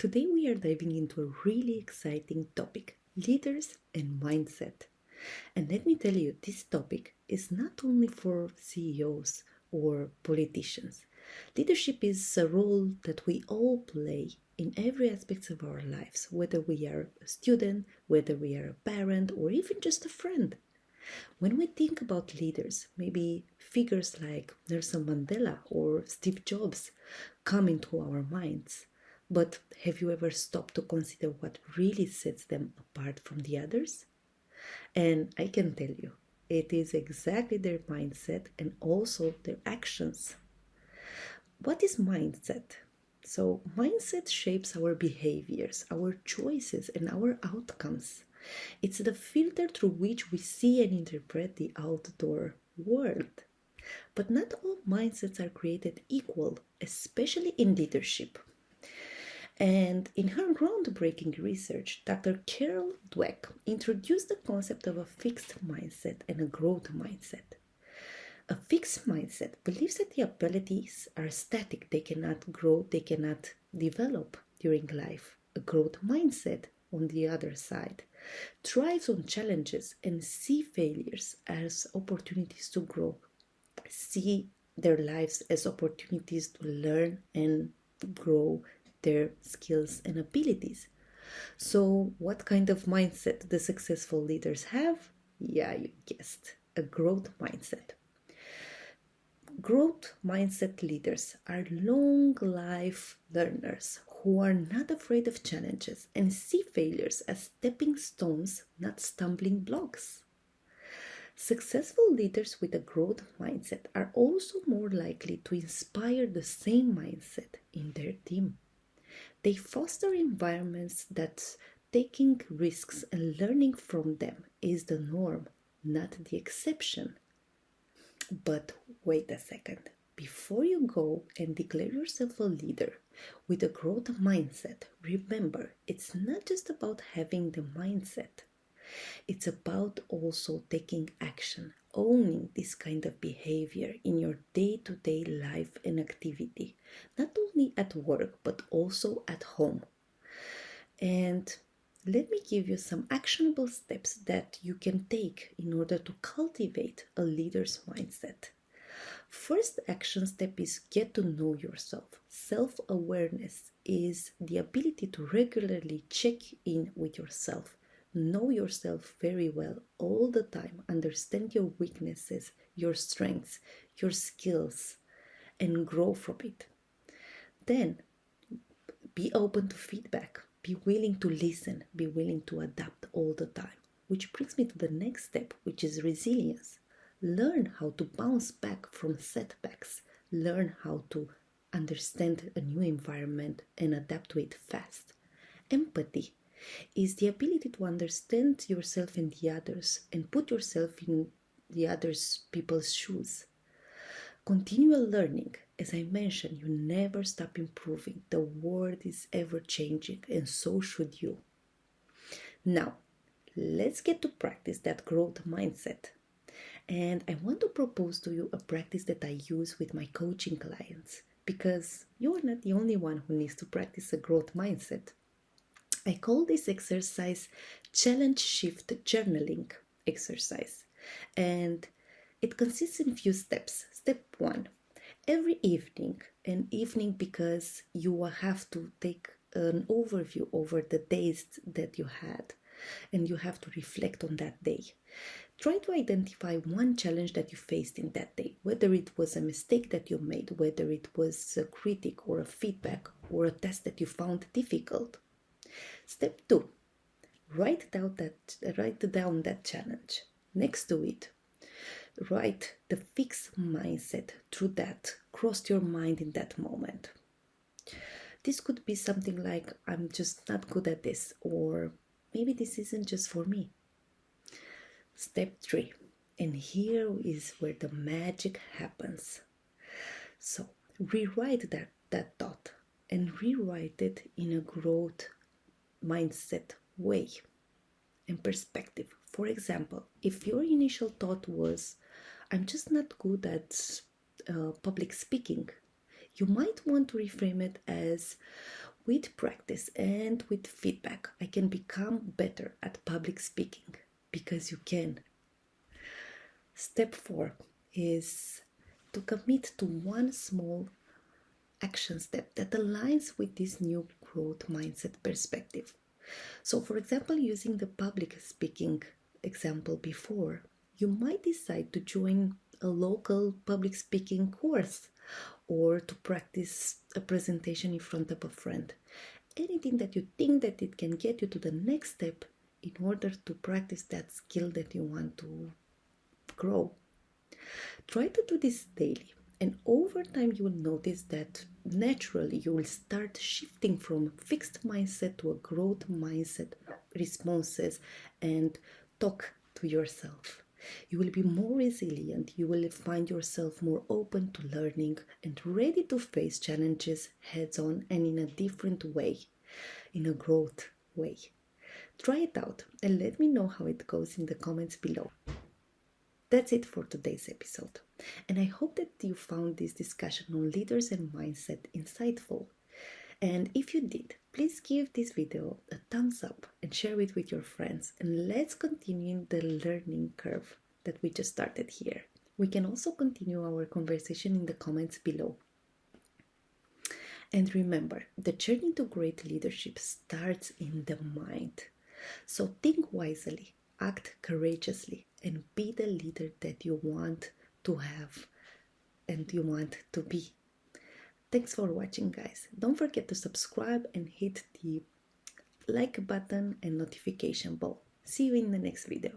Today we are diving into a really exciting topic, leaders and mindset. And let me tell you, this topic is not only for CEOs or politicians. Leadership is a role that we all play in every aspect of our lives, whether we are a student, whether we are a parent, or even just a friend. When we think about leaders, maybe figures like Nelson Mandela or Steve Jobs come into our minds. But have you ever stopped to consider what really sets them apart from the others? And I can tell you, it is exactly their mindset and also their actions. What is mindset? So, mindset shapes our behaviors, our choices, and our outcomes. It's the filter through which we see and interpret the outdoor world. But not all mindsets are created equal, especially in leadership. And in her groundbreaking research, Dr. Carol Dweck introduced the concept of a fixed mindset and a growth mindset. A fixed mindset believes that the abilities are static, they cannot grow, they cannot develop during life. A growth mindset, on the other side, thrives on challenges and see failures as opportunities to grow, see their lives as opportunities to learn and grow their skills and abilities. So, what kind of mindset the successful leaders have? Yeah, you guessed, a growth mindset. Growth mindset leaders are long life learners who are not afraid of challenges and see failures as stepping stones, not stumbling blocks. Successful leaders with a growth mindset are also more likely to inspire the same mindset in their team. They foster environments that taking risks and learning from them is the norm, not the exception. But wait a second. Before you go and declare yourself a leader with a growth mindset, remember, it's not just about having the mindset. It's about also taking action, owning this kind of behavior in your day-to-day life and activity, not only at work, but also at home. And let me give you some actionable steps that you can take in order to cultivate a leader's mindset. First action step is get to know yourself. Self-awareness is the ability to regularly check in with yourself. Know yourself very well all the time. Understand your weaknesses, your strengths, your skills, and grow from it. Then be open to feedback. Be willing to listen. Be willing to adapt all the time. Which brings me to the next step, which is resilience. Learn how to bounce back from setbacks. Learn how to understand a new environment and adapt to it fast. Empathy is the ability to understand yourself and the others and put yourself in the others people's shoes. Continual learning, as I mentioned, you never stop improving. The world is ever changing, and so should you. Now, let's get to practice that growth mindset. And I want to propose to you a practice that I use with my coaching clients, because you are not the only one who needs to practice a growth mindset. I call this exercise challenge shift journaling exercise, and it consists in a few steps. Step 1, every evening, an evening because you will have to take an overview over the days that you had and you have to reflect on that day. Try to identify one challenge that you faced in that day, whether it was a mistake that you made, whether it was a critic or a feedback or a test that you found difficult. Step 2, write down that challenge. Next to it, write the fixed mindset through that crossed your mind in that moment. This could be something like, I'm just not good at this, or maybe this isn't just for me. Step 3, and here is where the magic happens. So rewrite that thought and rewrite it in a growth mindset way and perspective. For example, if your initial thought was, I'm just not good at public speaking, you might want to reframe it as, With practice and with feedback, I can become better at public speaking, because you can. Step 4 is to commit to one small action step that aligns with this new growth mindset perspective. So, for example, using the public speaking example before, you might decide to join a local public speaking course or to practice a presentation in front of a friend. Anything that you think that it can get you to the next step in order to practice that skill that you want to grow. Try to do this daily, and over time you will notice that naturally you will start shifting from fixed mindset to a growth mindset responses and talk to yourself. You will be more resilient, you will find yourself more open to learning and ready to face challenges heads on and in a different way, in a growth way. Try it out and let me know how it goes in the comments below. That's it for today's episode, and I hope that you found this discussion on leaders and mindset insightful. And if you did, please give this video a thumbs up and share it with your friends, and let's continue the learning curve that we just started here. We can also continue our conversation in the comments below. And remember, the journey to great leadership starts in the mind. So think wisely, act courageously, and be the leader that you want to have and you want to be. Thanks for watching, guys. Don't forget to subscribe and hit the like button and notification bell. See you in the next video.